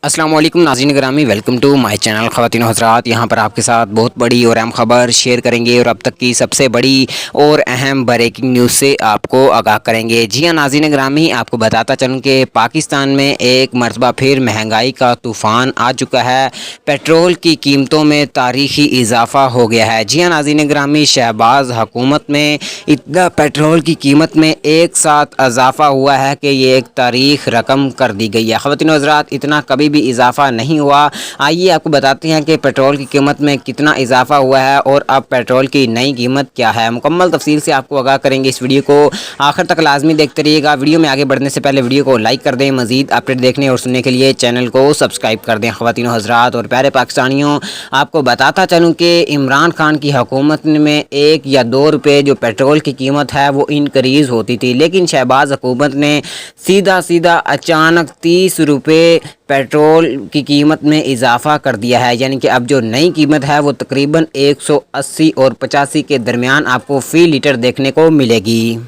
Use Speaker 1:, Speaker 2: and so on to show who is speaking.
Speaker 1: अस्सलाम वालेकुम नाज़रीन ग्रामी, वेलकम टू माय चैनल। ख़वातीन व हज़रात, यहाँ पर आपके साथ बहुत बड़ी और अहम खबर शेयर करेंगे और अब तक की सबसे बड़ी और अहम ब्रेकिंग न्यूज़ से आपको आगाह करेंगे। जी हाँ नाज़रीन ग्रामी, आपको बताता चलूँ कि पाकिस्तान में एक मरतबा फिर महंगाई का तूफ़ान आ चुका है। पेट्रोल की कीमतों में तारीख़ी इजाफ़ा हो गया है। जी हाँ नाज़रीन ग्रामी, शहबाज हुकूमत में इतना पेट्रोल की कीमत में एक साथ इजाफ़ा हुआ है कि ये एक तारीख़ रकम कर दी गई है। ख़वातीन व हज़रात, इतना कभी भी इजाफा नहीं हुआ। आइए आपको बताते हैं कि पेट्रोल की कीमत में कितना इजाफा हुआ है और अब पेट्रोल की नई कीमत क्या है। मुकम्मल तफसील से आपको आगाह करेंगे। इस वीडियो को आखिर तक लाजमी देखते रहिएगा। वीडियो में आगे बढ़ने से पहले वीडियो को लाइक कर दें। मजीद अपडेट देखने और सुनने के लिए चैनल को सब्सक्राइब कर दें। ख़वातीन हज़रात और प्यारे पाकिस्तानियों, आपको बताता चलूँ कि इमरान खान की हुकूमत में 1 या 2 रुपये जो पेट्रोल की कीमत है वो इनक्रीज़ होती थी, लेकिन शहबाज हुकूमत ने सीधा अचानक 30 रुपये पेट्रोल की कीमत में इजाफ़ा कर दिया है। यानी कि अब जो नई कीमत है वो तकरीबन 180 और 85 के दरमियान आपको फ़ी लीटर देखने को मिलेगी।